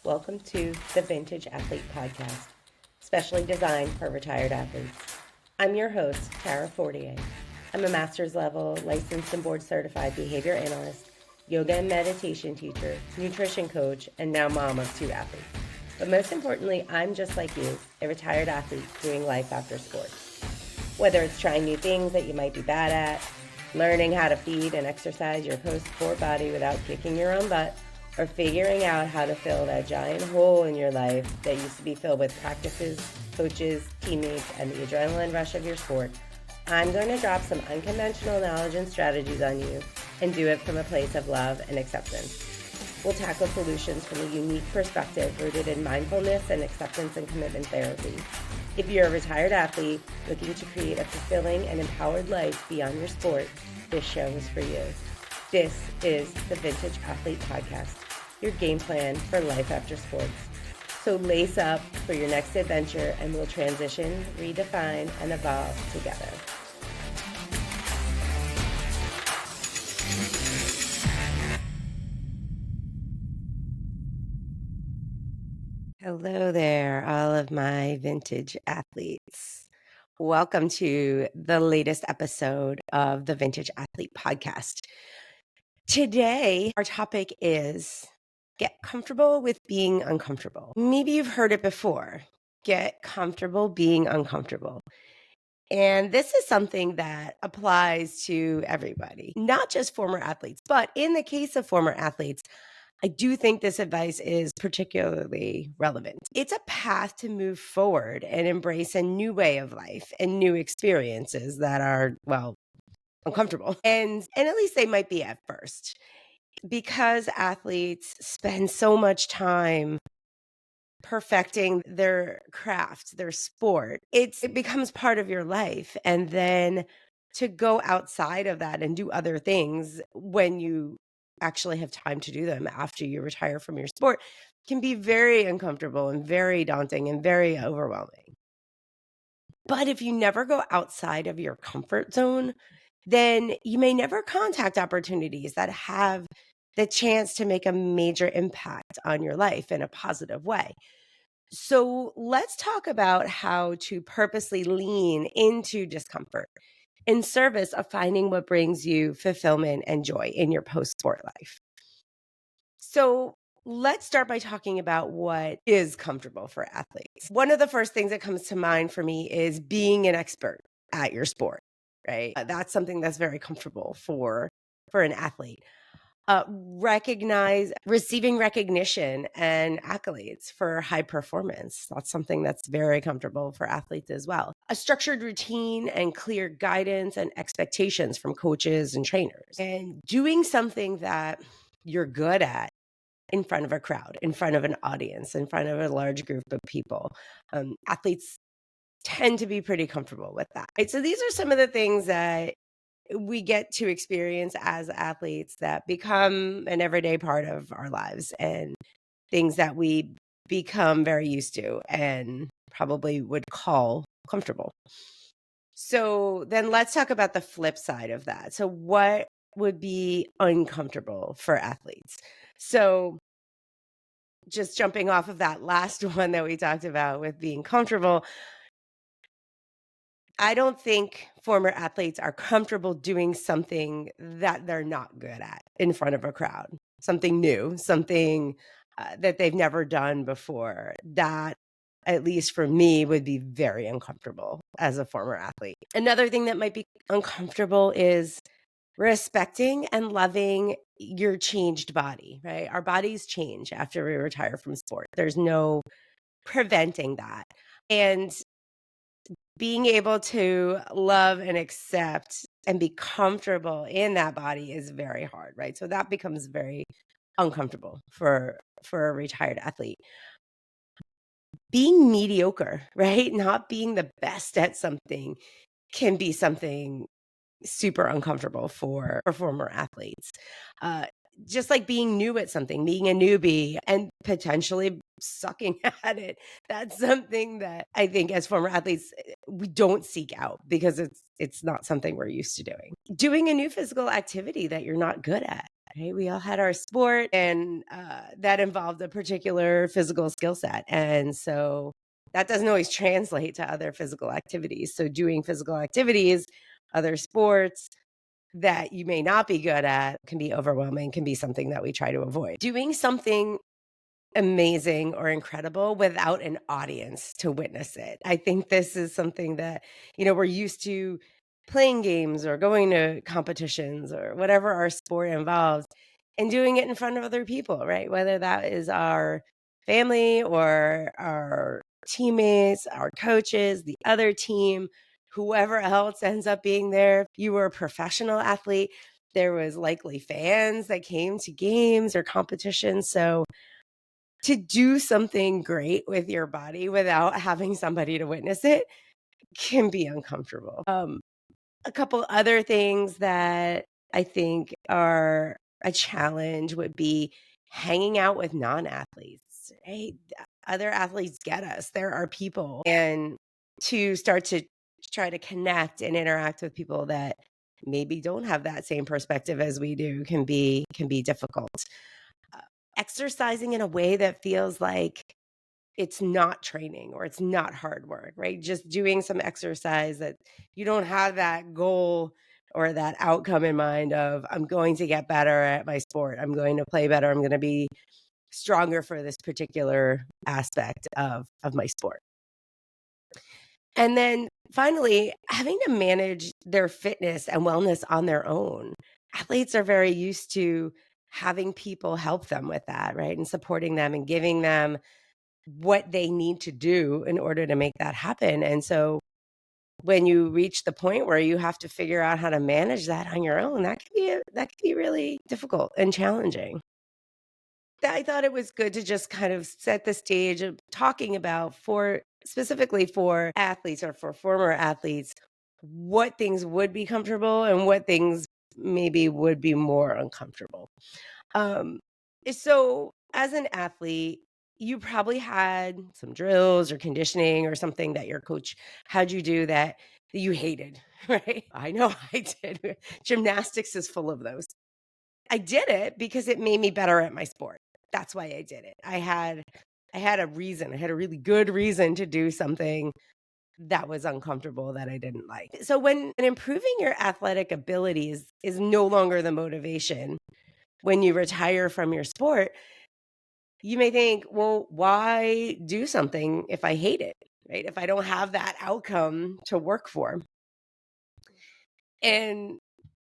Welcome to the Vintage Athlete Podcast, specially designed for retired athletes. I'm your host, Tara Fortier. I'm a master's level licensed and board certified behavior analyst, yoga and meditation teacher, nutrition coach, and now mom of 2 athletes. But most importantly, I'm just like you, a retired athlete doing life after sport. Whether it's trying new things that you might be bad at, learning how to feed and exercise your post-sport body without kicking your own butt, or figuring out how to fill that giant hole in your life that used to be filled with practices, coaches, teammates, and the adrenaline rush of your sport, I'm going to drop some unconventional knowledge and strategies on you and do it from a place of love and acceptance. We'll tackle solutions from a unique perspective rooted in mindfulness and acceptance and commitment therapy. If you're a retired athlete looking to create a fulfilling and empowered life beyond your sport, this show is for you. This is the Vintage Athlete Podcast, your game plan for life after sports. So lace up for your next adventure and we'll transition, redefine, and evolve together. Hello there, all of my vintage athletes. Welcome to the latest episode of the Vintage Athlete Podcast. Today, our topic is get comfortable with being uncomfortable. Maybe you've heard it before. Get comfortable being uncomfortable. And this is something that applies to everybody, not just former athletes, but in the case of former athletes, I do think this advice is particularly relevant. It's a path to move forward and embrace a new way of life and new experiences that are, well, uncomfortable. And at least they might be at first. Because athletes spend so much time perfecting their craft, their sport, it becomes part of your life. And then to go outside of that and do other things when you actually have time to do them after you retire from your sport can be very uncomfortable and very daunting and very overwhelming. But if you never go outside of your comfort zone, then you may never contact opportunities that have the chance to make a major impact on your life in a positive way. So let's talk about how to purposely lean into discomfort in service of finding what brings you fulfillment and joy in your post-sport life. So let's start by talking about what is comfortable for athletes. One of the first things that comes to mind for me is being an expert at your sport, right? That's something that's very comfortable for an athlete. Receiving recognition and accolades for high performance. That's something that's very comfortable for athletes as well. A structured routine and clear guidance and expectations from coaches and trainers. And doing something that you're good at in front of a crowd, in front of an audience, in front of a large group of people. Athletes tend to be pretty comfortable with that. Right? So these are some of the things that we get to experience as athletes that become an everyday part of our lives and things that we become very used to and probably would call comfortable. So then let's talk about the flip side of that. So what would be uncomfortable for athletes? So just jumping off of that last one that we talked about with being comfortable, I don't think former athletes are comfortable doing something that they're not good at in front of a crowd, something new, something that they've never done before. That, at least for me, would be very uncomfortable as a former athlete. Another thing that might be uncomfortable is respecting and loving your changed body, right? Our bodies change after we retire from sport. There's no preventing that. And being able to love and accept and be comfortable in that body is very hard, right? So that becomes very uncomfortable for a retired athlete. Being mediocre, right? Not being the best at something can be something super uncomfortable for former athletes. Just like being new at something, being a newbie and potentially sucking at it. That's something that I think as former athletes, we don't seek out because it's not something we're used to doing. Doing a new physical activity that you're not good at. right? We all had our sport, and that involved a particular physical skill set. And so that doesn't always translate to other physical activities. So doing physical activities, other sports that you may not be good at can be overwhelming, can be something that we try to avoid. Doing something amazing or incredible without an audience to witness it. I think this is something that, we're used to playing games or going to competitions or whatever our sport involves and doing it in front of other people, right? Whether that is our family or our teammates, our coaches, the other team, whoever else ends up being there. If you were a professional athlete, there was likely fans that came to games or competitions. So to do something great with your body without having somebody to witness it can be uncomfortable. A couple other things that I think are a challenge would be hanging out with non-athletes, right? Other athletes get us. There are people. And to start to try to connect and interact with people that maybe don't have that same perspective as we do can be difficult. uh, Exercising in a way that feels like it's not training or it's not hard work, right? Just doing some exercise that you don't have that goal or that outcome in mind of I'm going to get better at my sport. I'm going to play better. I'm going to be stronger for this particular aspect of my sport. And then finally, having to manage their fitness and wellness on their own. Athletes are very used to having people help them with that, right? And supporting them and giving them what they need to do in order to make that happen. And so when you reach the point where you have to figure out how to manage that on your own, that can be really difficult and challenging. I thought it was good to just kind of set the stage of talking about for specifically for athletes or for former athletes, what things would be comfortable and what things maybe would be more uncomfortable. Um, so as an athlete, you probably had some drills or conditioning or something that your coach had you do that you hated, right? I know I did. Gymnastics is full of those. I did it because it made me better at my sport. That's why I did it. I had a reason. I had a really good reason to do something that was uncomfortable that I didn't like. So when improving your athletic abilities is no longer the motivation, when you retire from your sport, you may think, well, why do something if I hate it, right? If I don't have that outcome to work for. And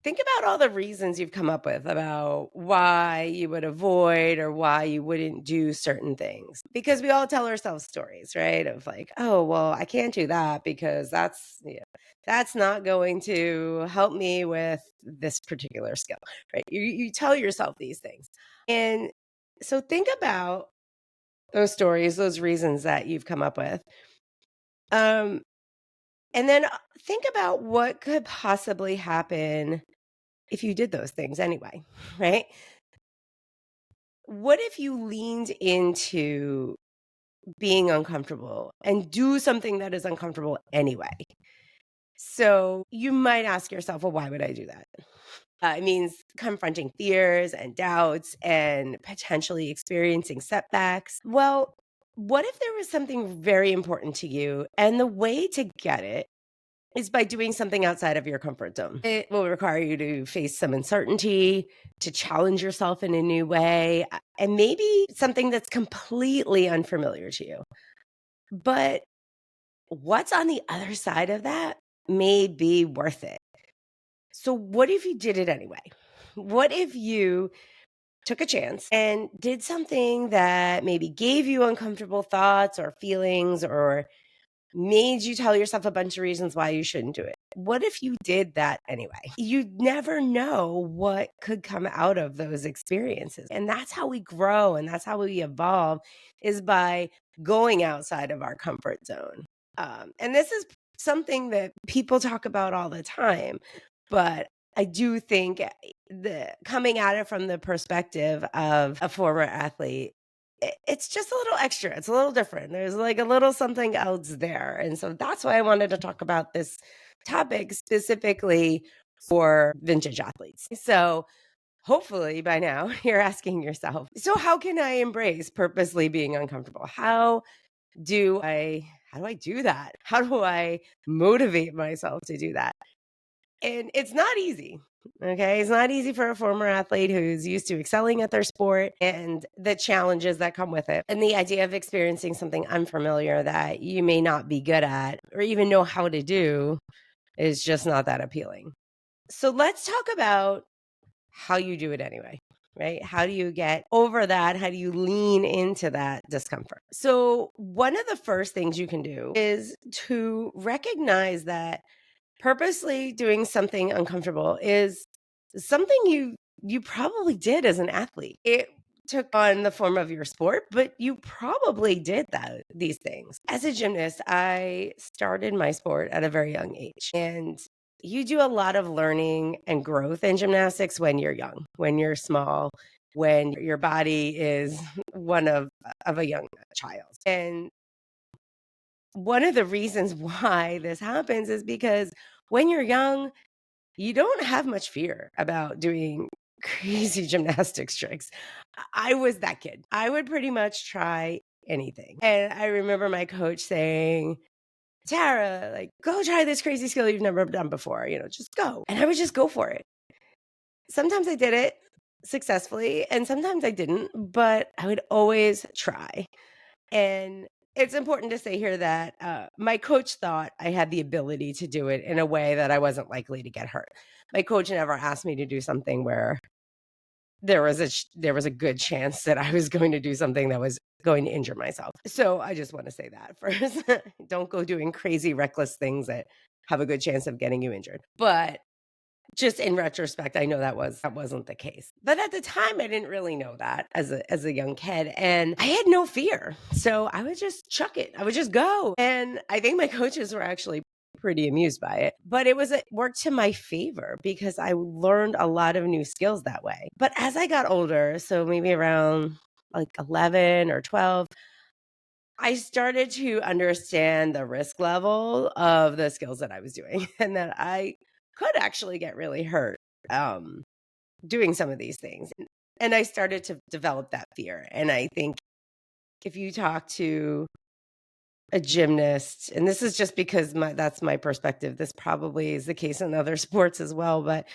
think about all the reasons you've come up with about why you would avoid or why you wouldn't do certain things. Because we all tell ourselves stories, right? Of like, oh, well, I can't do that because that's not going to help me with this particular skill, right? You tell yourself these things. And so think about those stories, those reasons that you've come up with. Um, and then think about what could possibly happen if you did those things anyway, right? What if you leaned into being uncomfortable and do something that is uncomfortable anyway? So you might ask yourself, well, why would I do that? It means confronting fears and doubts and potentially experiencing setbacks. Well, what if there was something very important to you and the way to get it is by doing something outside of your comfort zone? It will require you to face some uncertainty, to challenge yourself in a new way, and maybe something that's completely unfamiliar to you. But what's on the other side of that may be worth it. So, what if you did it anyway? What if you took a chance and did something that maybe gave you uncomfortable thoughts or feelings or made you tell yourself a bunch of reasons why you shouldn't do it? What if you did that anyway? You never know what could come out of those experiences. And that's how we grow and that's how we evolve is by going outside of our comfort zone. And this is something that people talk about all the time, but I do think the coming at it from the perspective of a former athlete, it's just a little extra. It's a little different. There's like a little something else there. And so that's why I wanted to talk about this topic specifically for vintage athletes. So Hopefully by now you're asking yourself, so how can I embrace purposely being uncomfortable? How do I do that? How do I motivate myself to do that? And it's not easy. Okay. It's not easy for a former athlete who's used to excelling at their sport and the challenges that come with it. And the idea of experiencing something unfamiliar that you may not be good at or even know how to do is just not that appealing. So let's talk about how you do it anyway, right? How do you get over that? How do you lean into that discomfort? So, one of the first things you can do is to recognize that purposely doing something uncomfortable is something you probably did as an athlete. It took on the form of your sport, but you probably did these things. As a gymnast, I started my sport at a very young age. And you do a lot of learning and growth in gymnastics when you're young, when you're small, when your body is one of a young child. And one of the reasons why this happens is because when you're young, you don't have much fear about doing crazy gymnastics tricks. I was that kid. I would pretty much try anything. And I remember my coach saying, Tara, like, go try this crazy skill you've never done before, just go. And I would just go for it. Sometimes I did it successfully and sometimes I didn't, but I would always try. And it's important to say here that my coach thought I had the ability to do it in a way that I wasn't likely to get hurt. My coach never asked me to do something where there was a good chance that I was going to do something that was going to injure myself. So I just want to say that first. Don't go doing crazy reckless things that have a good chance of getting you injured. But just in retrospect, I know that wasn't the case. But at the time, I didn't really know that as a young kid, and I had no fear. So I would just chuck it. I would just go. And I think my coaches were actually pretty amused by it. But it worked to my favor because I learned a lot of new skills that way. But as I got older, so maybe around like 11 or 12, I started to understand the risk level of the skills that I was doing and that I could actually get really hurt um, doing some of these things. And I started to develop that fear. And I think if you talk to a gymnast, and this is just because that's my perspective, this probably is the case in other sports as well. But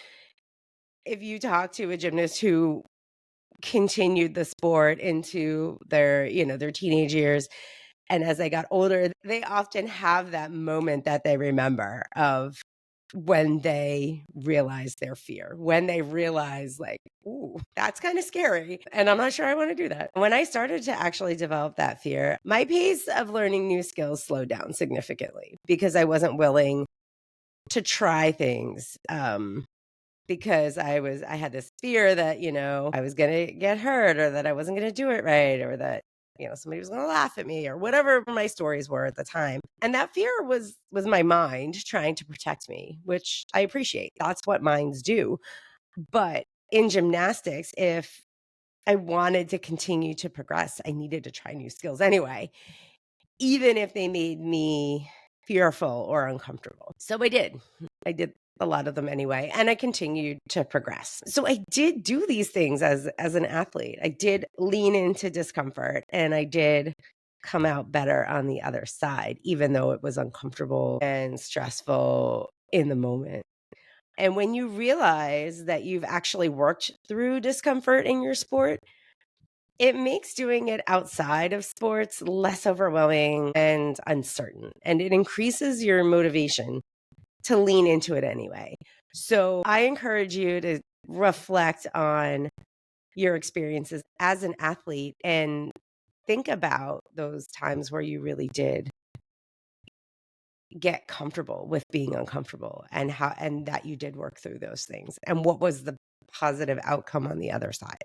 if you talk to a gymnast who continued the sport into their teenage years, and as I got older, they often have that moment that they remember of when they realize their fear, when they realize, like, ooh, that's kind of scary. And I'm not sure I want to do that. When I started to actually develop that fear, my pace of learning new skills slowed down significantly because I wasn't willing to try things. Because I had this fear that, I was going to get hurt or that I wasn't going to do it right or that, somebody was going to laugh at me or whatever my stories were at the time. And that fear was my mind trying to protect me, which I appreciate. That's what minds do. But in gymnastics, if I wanted to continue to progress, I needed to try new skills anyway, even if they made me fearful or uncomfortable. So I did. I did a lot of them anyway, and I continued to progress. So I did do these things as an athlete. I did lean into discomfort and I did come out better on the other side, even though it was uncomfortable and stressful in the moment. And when you realize that you've actually worked through discomfort in your sport, it makes doing it outside of sports less overwhelming and uncertain, and it increases your motivation to lean into it anyway. So I encourage you to reflect on your experiences as an athlete and think about those times where you really did get comfortable with being uncomfortable and that you did work through those things and what was the positive outcome on the other side.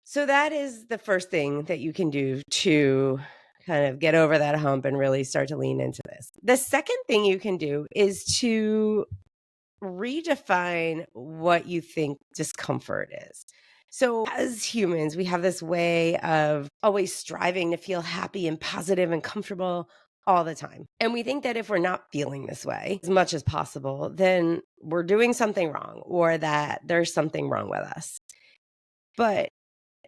So that is the first thing that you can do to kind of get over that hump and really start to lean into this. The second thing you can do is to redefine what you think discomfort is. So, as humans, we have this way of always striving to feel happy and positive and comfortable all the time. And we think that if we're not feeling this way as much as possible, then we're doing something wrong or that there's something wrong with us. But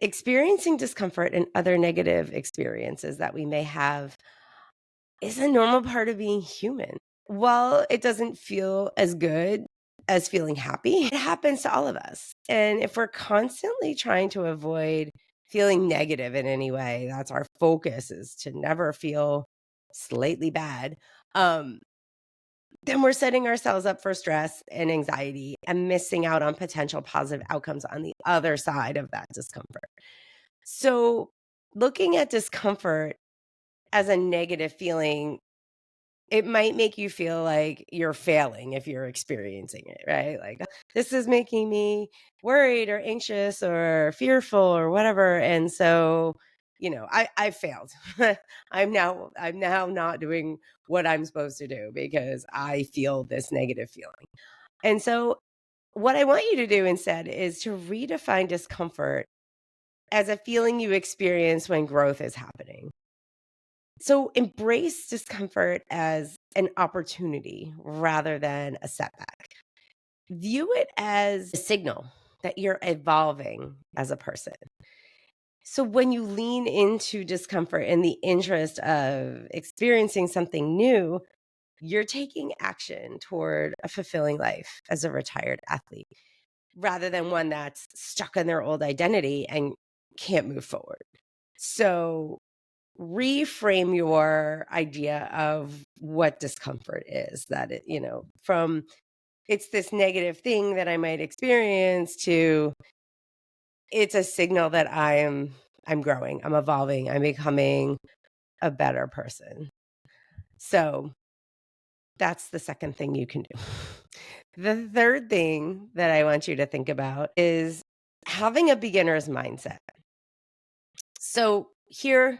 experiencing discomfort and other negative experiences that we may have is a normal part of being human. While it doesn't feel as good as feeling happy, it happens to all of us. And if we're constantly trying to avoid feeling negative in any way, that's our focus is to never feel slightly bad. Um, then we're setting ourselves up for stress and anxiety and missing out on potential positive outcomes on the other side of that discomfort. So, looking at discomfort as a negative feeling, it might make you feel like you're failing if you're experiencing it, right? Like, this is making me worried or anxious or fearful or whatever. And so, I failed. I'm now not doing what I'm supposed to do because I feel this negative feeling. And so what I want you to do instead is to redefine discomfort as a feeling you experience when growth is happening. So embrace discomfort as an opportunity rather than a setback. View it as a signal that you're evolving as a person. So when you lean into discomfort in the interest of experiencing something new, you're taking action toward a fulfilling life as a retired athlete rather than one that's stuck in their old identity and can't move forward. So reframe your idea of what discomfort is, that from it's this negative thing that I might experience to it's a signal that I'm growing, I'm evolving, I'm becoming a better person. So that's the second thing you can do. The third thing that I want you to think about is having a beginner's mindset. So here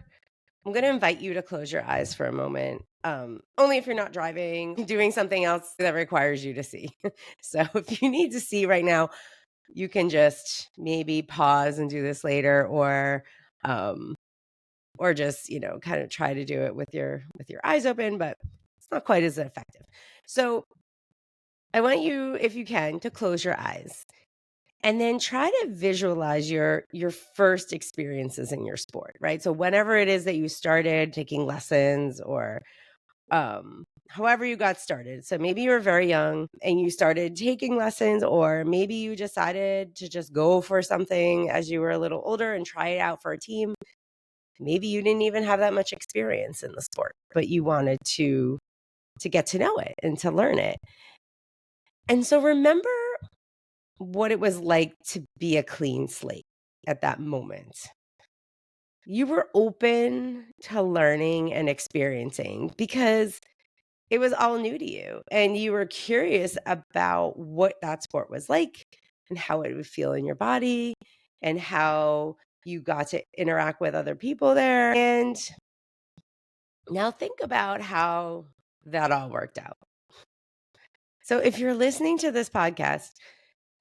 I'm going to invite you to close your eyes for a moment. Only if you're not driving, doing something else that requires you to see. So if you need to see right now, you can just maybe pause and do this later, um, or just kind of try to do it with your eyes open, but it's not quite as effective. So I want you, if you can, to close your eyes and then try to visualize your first experiences in your sport, right? So whenever it is that you started taking lessons or however you got started. So maybe you were very young and you started taking lessons, or maybe you decided to just go for something as you were a little older and try it out for a team. Maybe you didn't even have that much experience in the sport, but you wanted to get to know it and to learn it. And so remember what it was like to be a clean slate at that moment. You were open to learning and experiencing because it was all new to you and you were curious about what that sport was like and how it would feel in your body and how you got to interact with other people there. And now think about how that all worked out. So if you're listening to this podcast,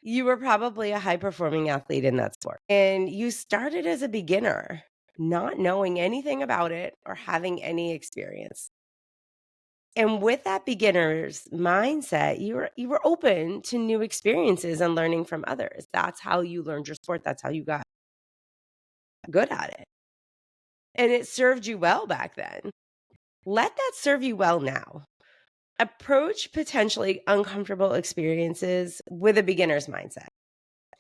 you were probably a high performing athlete in that sport and you started as a beginner, not knowing anything about it or having any experience. And with that beginner's mindset, you were open to new experiences and learning from others. That's how you learned your sport. That's how you got good at it. And it served you well back then. Let that serve you well now. Approach potentially uncomfortable experiences with a beginner's mindset.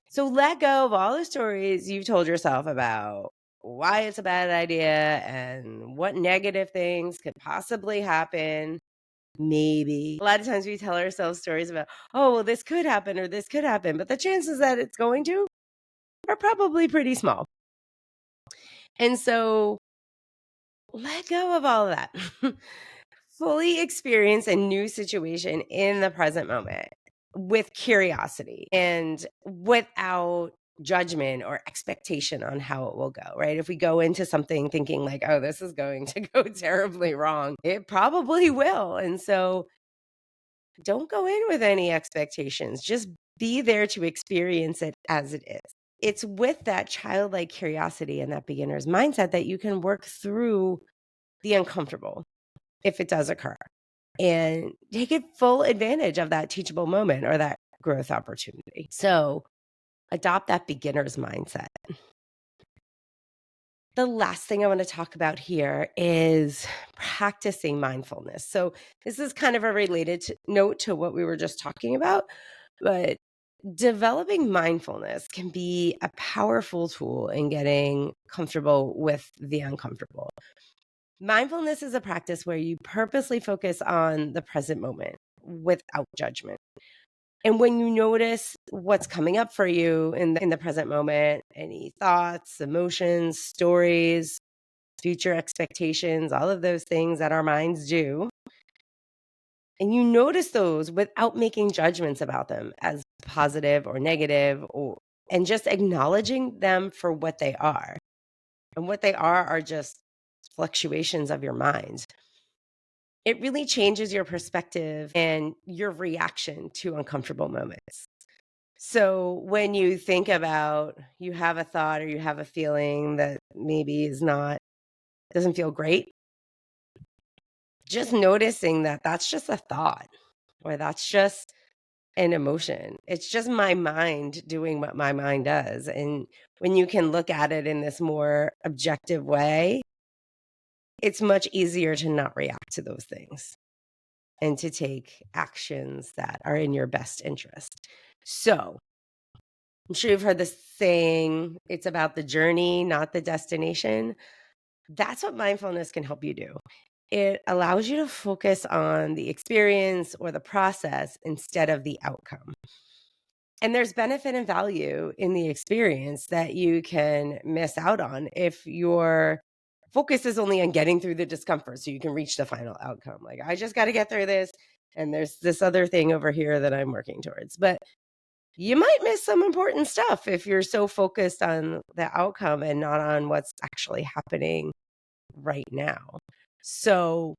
So let go of all the stories you've told yourself about why it's a bad idea and what negative things could possibly happen. Maybe. A lot of times we tell ourselves stories about, oh, well, this could happen or this could happen, but the chances that it's going to are probably pretty small. And so let go of all of that. Fully experience a new situation in the present moment with curiosity and without judgment or expectation on how it will go, right? If we go into something thinking like, oh, this is going to go terribly wrong, it probably will. And so don't go in with any expectations. Just be there to experience it as it is. It's with that childlike curiosity and that beginner's mindset that you can work through the uncomfortable. if it does occur, and take it full advantage of that teachable moment or that growth opportunity. So adopt that beginner's mindset. The last thing I want to talk about here is practicing mindfulness. So this is kind of a related note to what we were just talking about, but developing mindfulness can be a powerful tool in getting comfortable with the uncomfortable. Mindfulness is a practice where you purposely focus on the present moment without judgment. And when you notice what's coming up for you in the present moment, any thoughts, emotions, stories, future expectations, all of those things that our minds do, and you notice those without making judgments about them as positive or negative, and just acknowledging them for what they are. And what they are just fluctuations of your mind. It really changes your perspective and your reaction to uncomfortable moments. So when you think about, you have a thought or you have a feeling that maybe doesn't feel great, just noticing that that's just a thought or that's just an emotion. It's just my mind doing what my mind does. And when you can look at it in this more objective way, it's much easier to not react to those things and to take actions that are in your best interest. So I'm sure you've heard this saying, it's about the journey, not the destination. That's what mindfulness can help you do. It allows you to focus on the experience or the process instead of the outcome. And there's benefit and value in the experience that you can miss out on if your focus is only on getting through the discomfort so you can reach the final outcome. Like, I just got to get through this. And there's this other thing over here that I'm working towards. But you might miss some important stuff if you're so focused on the outcome and not on what's actually happening right now. So,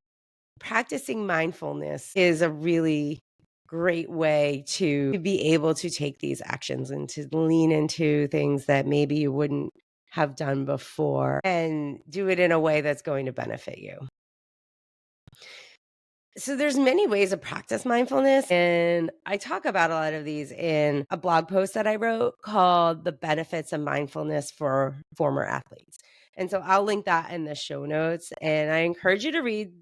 practicing mindfulness is a really great way to be able to take these actions and to lean into things that maybe you wouldn't have done before and do it in a way that's going to benefit you. So there's many ways to practice mindfulness, and I talk about a lot of these in a blog post that I wrote called The Benefits of Mindfulness for Former Athletes. And so I'll link that in the show notes, and I encourage you to read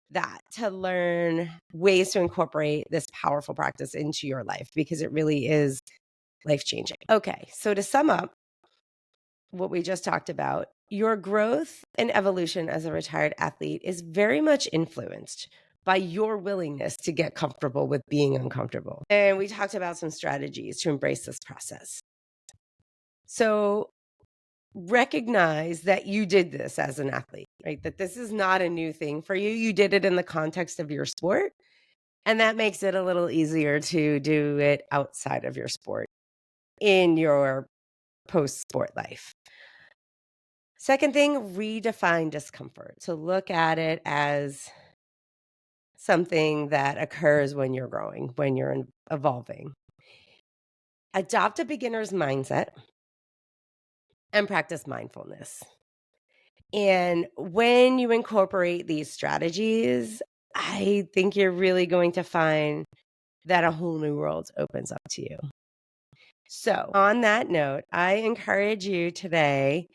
that to learn ways to incorporate this powerful practice into your life because it really is life-changing. Okay, so to sum up what we just talked about, your growth and evolution as a retired athlete is very much influenced by your willingness to get comfortable with being uncomfortable. And we talked about some strategies to embrace this process. So recognize that you did this as an athlete, right? That this is not a new thing for you. You did it in the context of your sport, and that makes it a little easier to do it outside of your sport in your post-sport life. Second thing, redefine discomfort. So look at it as something that occurs when you're growing, when you're evolving. Adopt a beginner's mindset and practice mindfulness. And when you incorporate these strategies, I think you're really going to find that a whole new world opens up to you. So, on that note, I encourage you today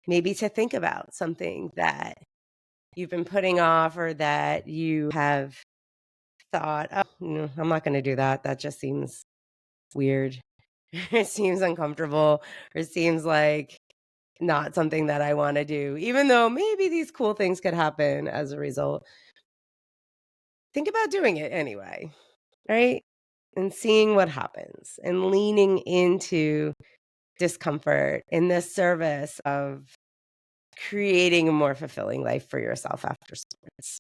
maybe to think about something that you've been putting off or that you have thought, oh, no, I'm not going to do that. That just seems weird. It seems uncomfortable, or it seems like not something that I want to do, even though maybe these cool things could happen as a result. Think about doing it anyway, right? And seeing what happens and leaning into discomfort in the service of creating a more fulfilling life for yourself after sports.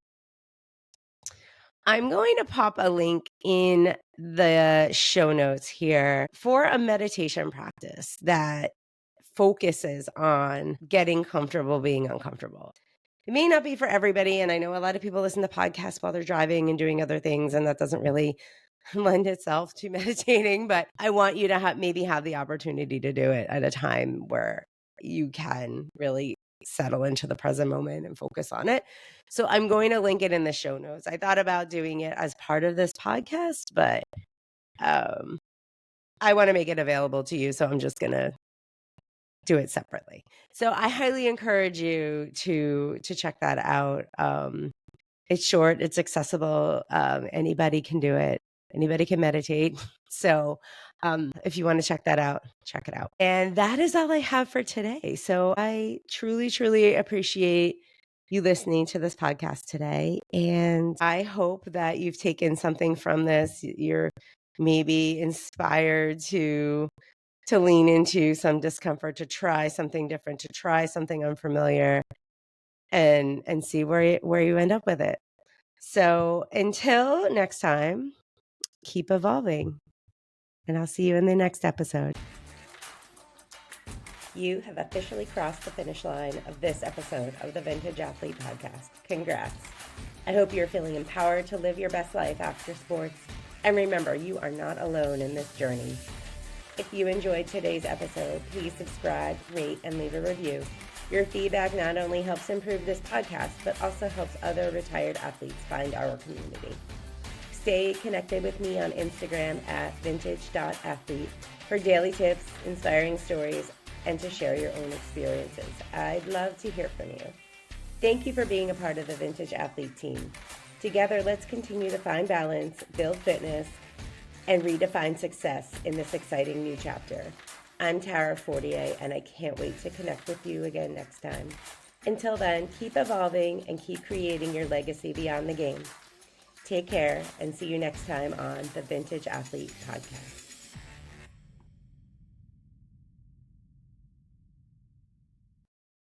I'm going to pop a link in the show notes here for a meditation practice that focuses on getting comfortable being uncomfortable. It may not be for everybody, and I know a lot of people listen to podcasts while they're driving and doing other things, and that doesn't really lend itself to meditating, but I want you to maybe have the opportunity to do it at a time where you can really settle into the present moment and focus on it. So I'm going to link it in the show notes. I thought about doing it as part of this podcast, but I want to make it available to you. So I'm just going to do it separately. So I highly encourage you to check that out. It's short, it's accessible. Anybody can do it. Anybody can meditate. So if you want to check that out, check it out. And that is all I have for today. So I truly, truly appreciate you listening to this podcast today. And I hope that you've taken something from this. You're maybe inspired to lean into some discomfort, to try something different, to try something unfamiliar, and see where you end up with it. So until next time, keep evolving, and I'll see you in the next episode. You have officially crossed the finish line of this episode of the Vintage Athlete Podcast. Congrats. I hope you're feeling empowered to live your best life after sports. And remember, you are not alone in this journey. If you enjoyed today's episode, please subscribe, rate, and leave a review. Your feedback not only helps improve this podcast, but also helps other retired athletes find our community. Stay connected with me on Instagram at vintage.athlete for daily tips, inspiring stories, and to share your own experiences. I'd love to hear from you. Thank you for being a part of the Vintage Athlete team. Together, let's continue to find balance, build fitness, and redefine success in this exciting new chapter. I'm Tara Fortier, and I can't wait to connect with you again next time. Until then, keep evolving and keep creating your legacy beyond the game. Take care, and see you next time on the Vintage Athlete Podcast.